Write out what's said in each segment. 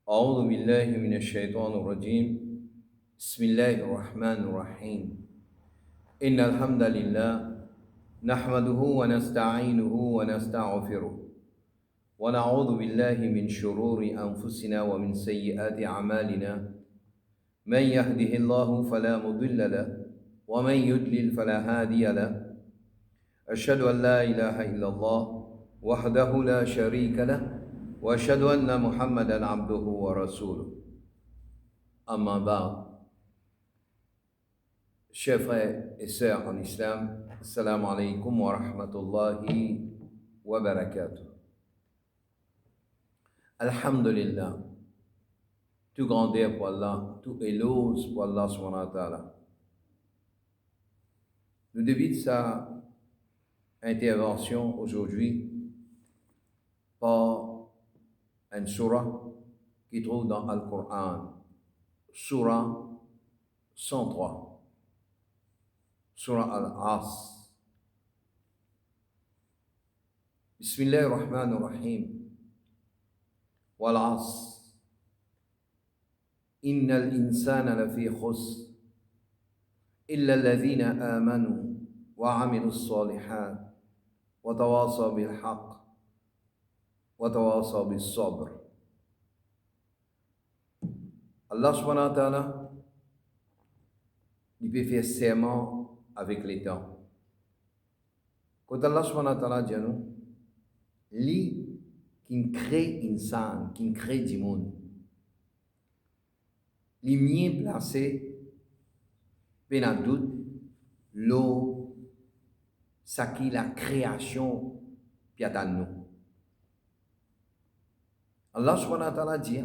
أعوذ بالله من الشيطان الرجيم. بسم الله الرحمن الرحيم. إن الحمد لله نحمده ونستعينه ونستغفره ونعوذ بالله من شرور أنفسنا ومن سيئات أعمالنا. من يهده الله فلا مضل له ومن يضلل فلا هادي له. أشهد أن لا إله إلا الله وحده لا شريك له وأشهد أن محمدا عبده ورسوله. أما بعد, chers frères et sœurs en islam, assalamu alaikum wa rahmatullahi wa barakatuh. Alhamdulillah, tout grandeur pour Allah, tout éloge pour Allah subhanahu wa ta'ala. Nous débutons sa intervention aujourd'hui par une surah qui trouve dans Al-Qur'an, surah 103, surah Al-As. Bismillahir Rahmanir Rahim. والعصر إن الإنسان لفي خسر إلا الذين آمنوا وعملوا الصالحات وتواصوا بالحق وتواصوا بالصبر. Allah subhanahu wa ta'ala, il peut faire serment avec les temps. Quand Allah subhanahu wa ta'ala dit à nous, lui qui crée insan, qui crée du monde, les miens placés, peine à doute, l'eau, ça qui la création, puis à nous. Allah subhanahu wa ta'ala dit,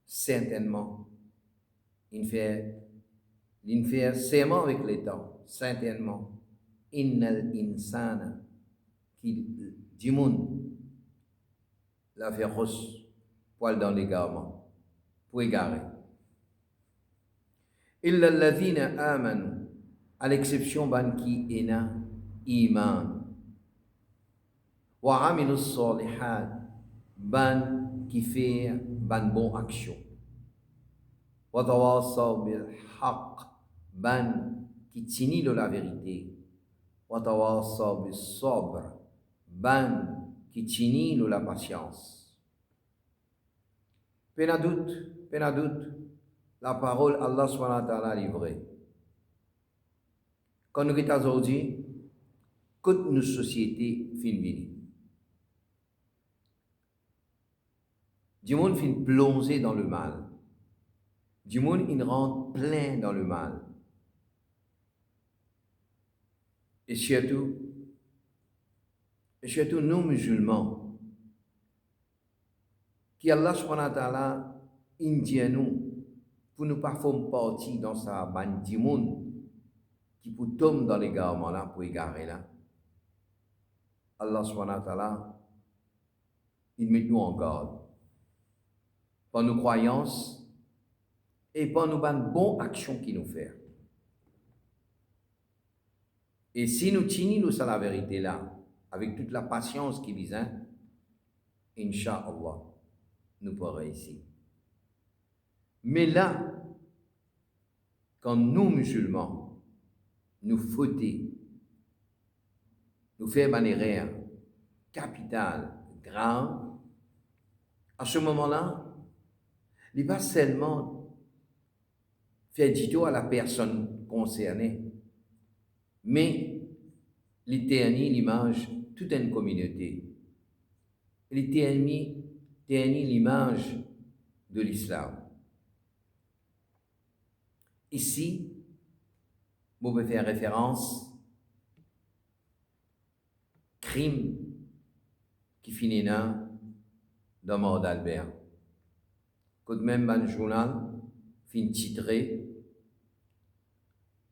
certainement, il fait serment avec les temps, certainement, innal insana, qui du monde, la féroce, poil dans l'égarement, pour égarer. Illa alladhina amanu, à l'exception ban qui ena iman. Wa amilu salihat, ban qui fait ban bon action. Wa tawasaw bil haqq, ban qui tini de la vérité. Wa tawasaw bis sabr, ban qui tini de la patience. Peine à doute, la parole Allah subhanahu wa ta'ala livrée. Quand nous sommes aujourd'hui, toute nos sociétés finissent. Du monde finit plongé dans le mal. Du monde il rentre plein dans le mal. Et surtout nous musulmans, qui Allah subhanahu wa ta'ala indien nous, pour nous pas faire partie dans sa bande du monde, qui pour tomber dans l'égarement là, pour égarer là. Allah subhanahu wa ta'ala, il met nous en garde. Par nos croyances et par nos bonnes actions qu'il nous fait. Et si nous tenons à la vérité là, avec toute la patience qui vient, Inch'Allah, nous pourrons réussir. Mais là, quand nous musulmans, nous fautons, nous faisons une erreur capitale, grave, à ce moment-là, il n'est pas seulement faire du tout à la personne concernée, mais il ternit l'image de toute une communauté. Il ternit l'image de l'islam. Ici, vous pouvez faire référence crime qui finit dans mort d'Albert. Quand même un journal fin titré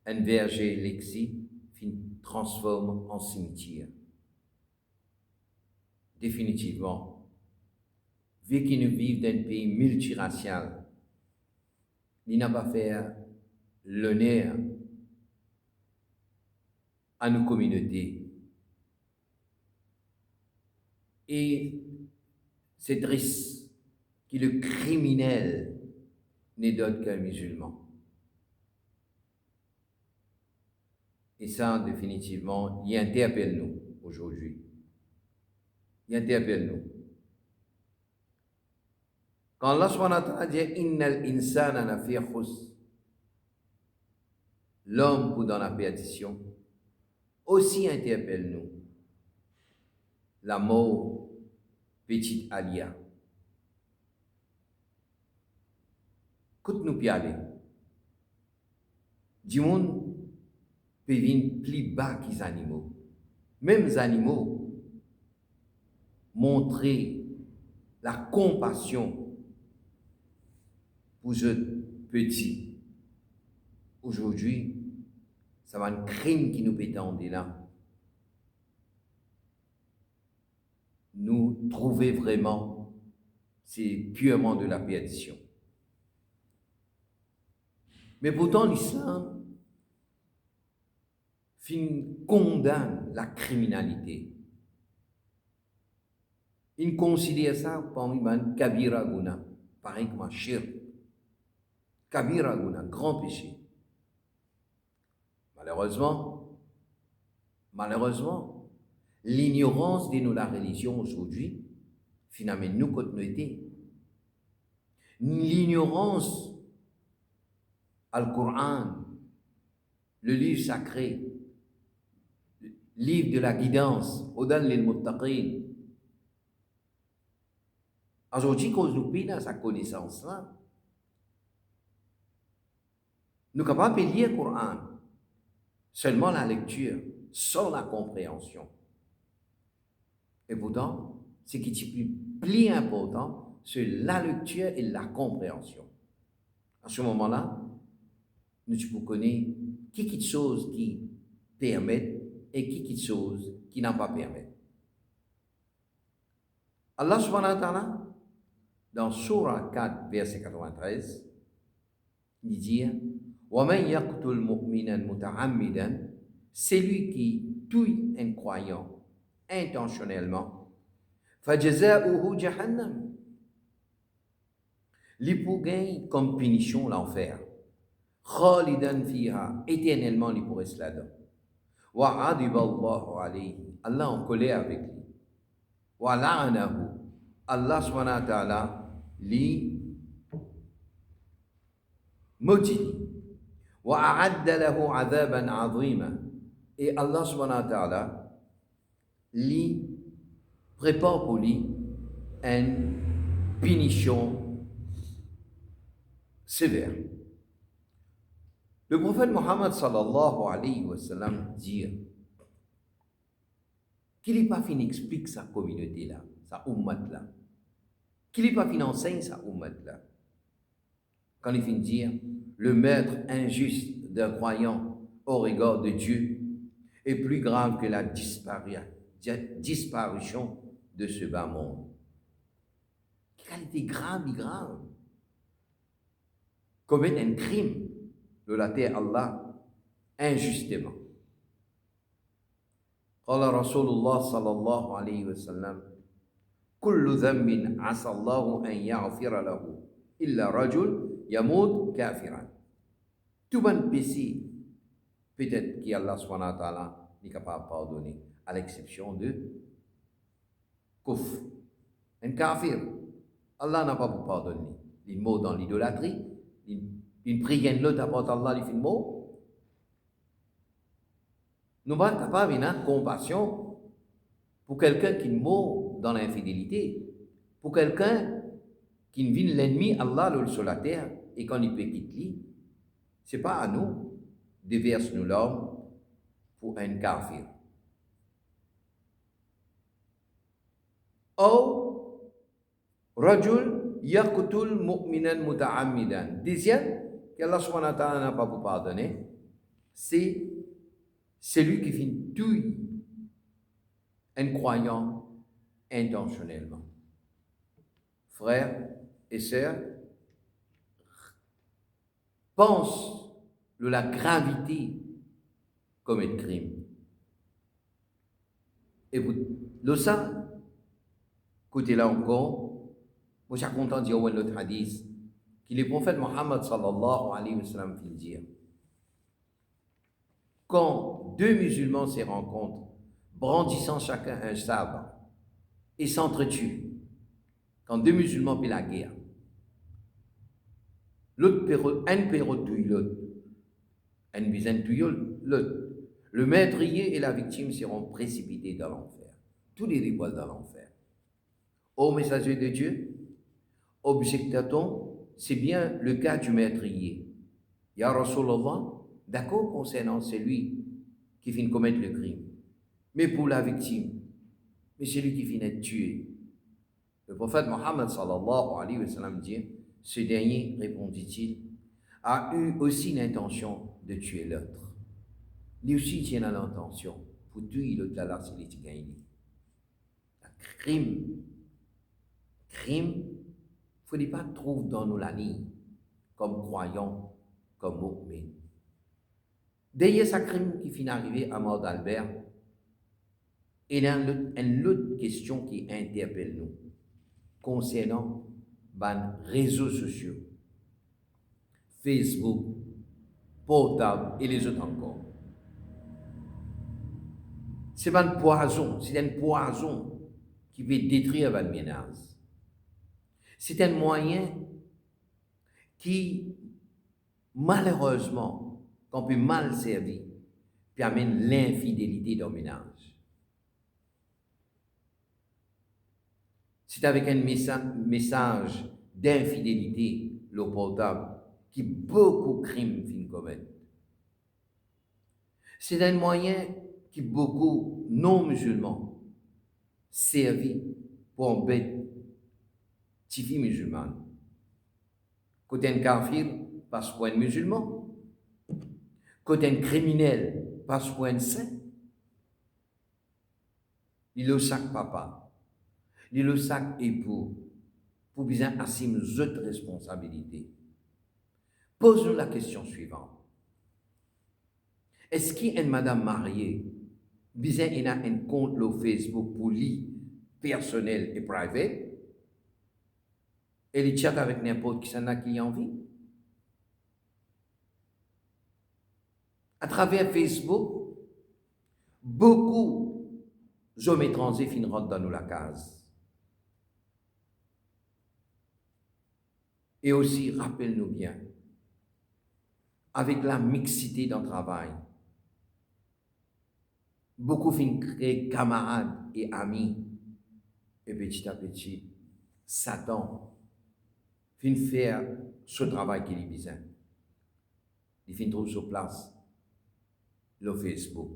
un verger lexi fin transforme en cimetière. Définitivement, vu que nous vivons dans un pays multiracial, il n'a pas fait l'honneur à nos communautés. Et c'est triste que le criminel n'est d'autre qu'un musulman. Et ça, définitivement, il interpelle nous aujourd'hui. Il interpelle nous. Quand Allah subhanahu wa ta'ala dit « Innal insana lafi khusr » l'homme pour dans la perdition, aussi interpelle-nous la mort petite Alia. Écoute-nous pialer. Du monde peut venir plus bas que les animaux. Même les animaux montrer la compassion pour ce petit. Aujourd'hui, ça va un crime qui nous pétende là. Nous trouver vraiment, c'est purement de la perdition. Mais pourtant, l'islam condamne la criminalité. Il considère ça comme un kabira guna, pareil comme un shirk. Kabira guna, grand péché. Malheureusement, l'ignorance de la religion aujourd'hui, finalement, nous continuons. L'ignorance al Coran, le livre sacré, le livre de la guidance, Hudan lil Muttaqin. Aujourd'hui, quand nous prenons sa connaissance-là, nous sommes capables de lire le Coran, seulement la lecture, sans la compréhension. Et pourtant, ce qui est plus important, c'est la lecture et la compréhension. À ce moment-là, nous pouvons connaître qui choses qui permettent et qui choses qui n'en pas permettent. Allah subhanahu wa ta'ala, dans Surah 4, verset 93, il dit وَمَنْ يَقْتُلْ مُؤْمِنًا مُتَعَمِّدًا, celui qui tue un croyant intentionnellement, فَجَزَاؤُهُ جَهَنَّمْ, il pour gagner comme punition l'enfer, خَالِدًا فِيهَا, éternellement il pourrait se là-dedans, وَعَذِبَ اللَّهُ عَلَيْهِ, Allah en colère avec lui, وَلَعَنَهُ, Allah subhanahu wa ta'ala li maudit, وَأَعَدَّ لَهُ عَذَابًا عَظِيمًا, et Allah subhanahu wa ta'ala li prépare pour lui une punition sévère. Le prophète Mohammed sallallahu alayhi wa sallam dit qu'il n'est pas fini d'expliquer sa communauté-là, sa ummat-là, qu'il n'est pas fini d'enseigner sa ummat-là. Quand il finit de dire le maître injuste d'un croyant au regard de Dieu est plus grave que la disparition de ce bas monde. Quelle était grave et grave. Commettre un crime de la terre Allah injustement. قال رسول الله صلى الله عليه وسلم كل ذنب عسى الله أن يغفر له إلا رجل يموت كافرا. Tout bon péché, peut-être qu'Allah subhanahu wa ta'ala n'est capable de pardonner, à l'exception de kufr. Un kafir, Allah n'a pas pour pardonner. Il meurt dans l'idolâtrie, il prie un l'autre apporte Allah, il fait mort. Nous ne sommes pas capables de compassion pour quelqu'un qui meurt dans l'infidélité, pour quelqu'un qui vit l'ennemi Allah sur la terre et quand il peut quitter, ce n'est pas à nous de verser nos larmes pour un kafir. Ou rajul yaqtul mu'minan muta'ammidan. Deuxième, qu'Allah subhanahu wa ta'ala n'a pas pour pardonner, c'est celui qui finit tuer un croyant intentionnellement. Frères et sœurs, pense de la gravité comme un crime. Et vous le savez, écoutez là encore, Moi, je suis content de dire l'autre hadith, que le prophète Mohammed sallallahu alayhi wa sallam fit dire, quand deux musulmans se rencontrent, brandissant chacun un sabre, et s'entretuent, quand deux musulmans font la guerre, un péro tue l'autre, un bizen tue l'autre. Le meurtrier et la victime seront précipités dans l'enfer. Tous les ripoles dans l'enfer. Ô messager de Dieu, objecta-t-on, c'est bien le cas du meurtrier. Ya Rasulallah, d'accord concernant celui qui vient commettre le crime. Mais pour la victime, mais celui qui vient être tué. Le prophète Mohammed sallallahu alayhi wa sallam dit, ce dernier, répondit-il, a eu aussi l'intention de tuer l'autre. Lui aussi tient l'intention pour tuer l'autre là, c'est les tigayni. Crime, il ne faut pas trouver dans nos ligne comme croyants, comme mu'min. D'ailleurs, ce crime qui finit arrivé à mort d'Albert, il y a une autre question qui interpelle nous concernant les réseaux sociaux, Facebook, portable et les autres encore. C'est un poison qui peut détruire votre ménage. C'est un moyen qui, malheureusement, qu'on peut mal servir, puis amène l'infidélité dans le ménage. C'est avec un message d'infidélité, le portable, qui beaucoup de crimes finissent commettre. C'est un moyen qui beaucoup non-musulmans servi pour embêter les filles musulmanes. Quand un kafir passe pour un musulman, quand un criminel passe pour un saint, il le sac papa, il le sac époux, pour bien assumer notre responsabilité. Pose-nous la question suivante. Est-ce qu'il y a une madame mariée, bien il a un compte sur Facebook pour lui, personnel et privé, et il chatte avec n'importe qui s'en a qui a envie? À travers Facebook, beaucoup d'hommes étrangers finiront dans la case. Et aussi, rappelle-nous bien, avec la mixité dans le travail, beaucoup finissent créer camarades et amis, et petit à petit, Satan finit faire ce travail qu'il est besoin. Il finit trouver sur place le Facebook.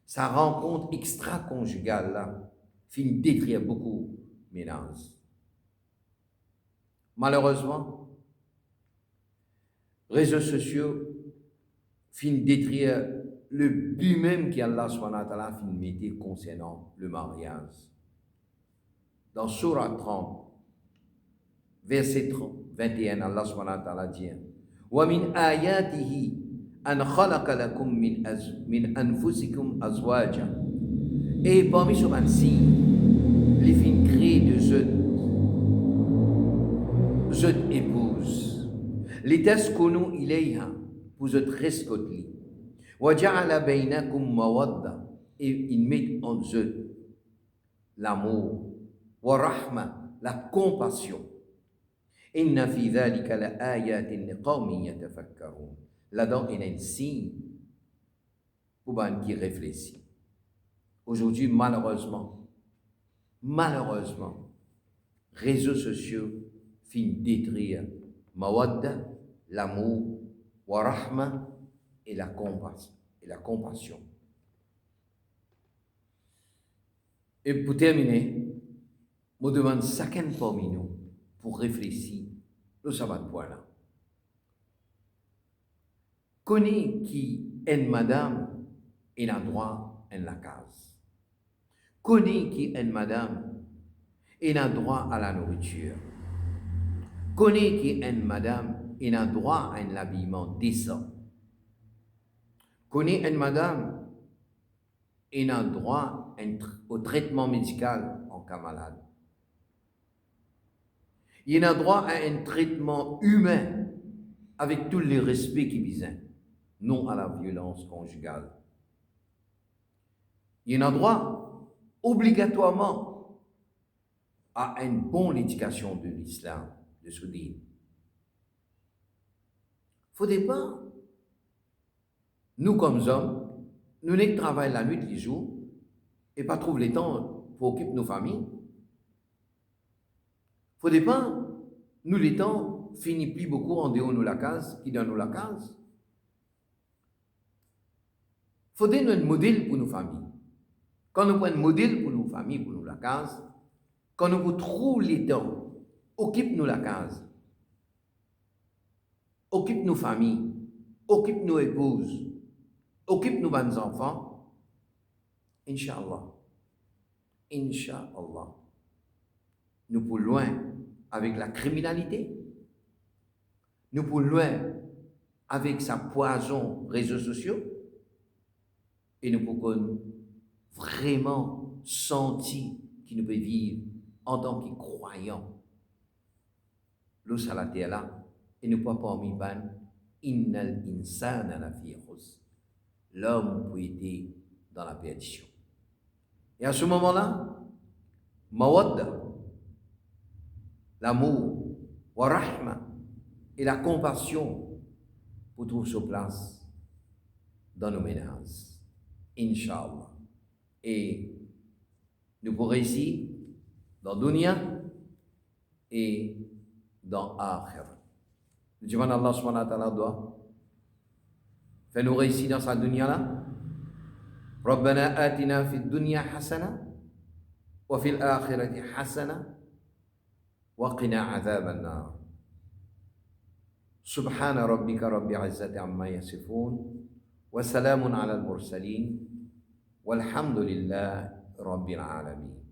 Sa rencontre extra-conjugale là finit détruire beaucoup de ménages. Malheureusement, les réseaux sociaux finissent détruire le but même qu'Allah subhanahu wa ta'ala finit mettre concernant le mariage. Dans Surah 30, verset 21, Allah subhanahu wa ta'ala dit وَمِنْ آيَاتِهِ أَنْ خَلَقَ لَكُمْ مِنْ أَنفُسِكُمْ أَزْوَاجًا. Et parmi ce signes, les filles créées de cette épouse. Les taskunu ilayha, pour cette rescotli. وَجَعَلَ بَيْنَكُمْ مَوَدَّةً. Et ils mettent en eux l'amour. وَرَحْمَةً, la compassion. Inna fi dhalika la ayatin liqawmin yatafakkarun. Là-dedans, il y a un signe pour les gens qui réfléchissent. Aujourd'hui, malheureusement, réseaux sociaux finissent détruire mawadda, l'amour, wa rahma et la compassion. Et pour terminer, je demande chacun parmi nous pour réfléchir le sabbat point là. Connais qui est madame et l'endroit en la case. Connais qui est madame et l'endroit à la nourriture. Connais qui est madame et l'endroit à un habillement décent. Connais une madame et l'endroit au traitement médical en cas malade. Il a droit à un traitement humain avec tous les respects qui visent, non à la violence conjugale. Il a droit obligatoirement à une bonne éducation de l'islam, de ce din. Il ne faudrait pas, nous comme hommes, nous ne travaillons la nuit, les jours, et pas trouver le temps pour occuper nos familles. Il ne faudrait pas, nous les temps, finissent plus beaucoup en dehors de la case, qui dans la case. Il faudrait un modèle pour nos familles. Quand nous prenons un modèle pour nos familles, pour nous la case, quand nous trouvons les temps, occupe-nous la case, occupe nos familles, occupe nos épouses, occupe nos bonnes enfants, Inch'Allah, Inch'Allah, nous pour loin avec la criminalité, nous pour loin avec sa poison réseaux sociaux, et nous pouvons vraiment sentir qu'il nous peut vivre en tant que croyants. L'eau salatée là, et nous pas parmi ban, innal insana la fi khusr. L'homme peut être dans la perdition. Et à ce moment-là, mawadda, l'amour, wa rahma, et la compassion pour trouver sa place dans nos ménages. Inch'Allah. Et nous pourrons réussir dans Dunya et dans Akhirah. Nous disons Allah subhanahu wa ta'ala doit faire nous réussir dans sa Dunya là. ربنا آتنا في الدنيا حسنة وفي الآخرة حسنة وقنا عذاب النار سبحان ربك رب العزة عما يصفون وسلام على المرسلين والحمد لله رب العالمين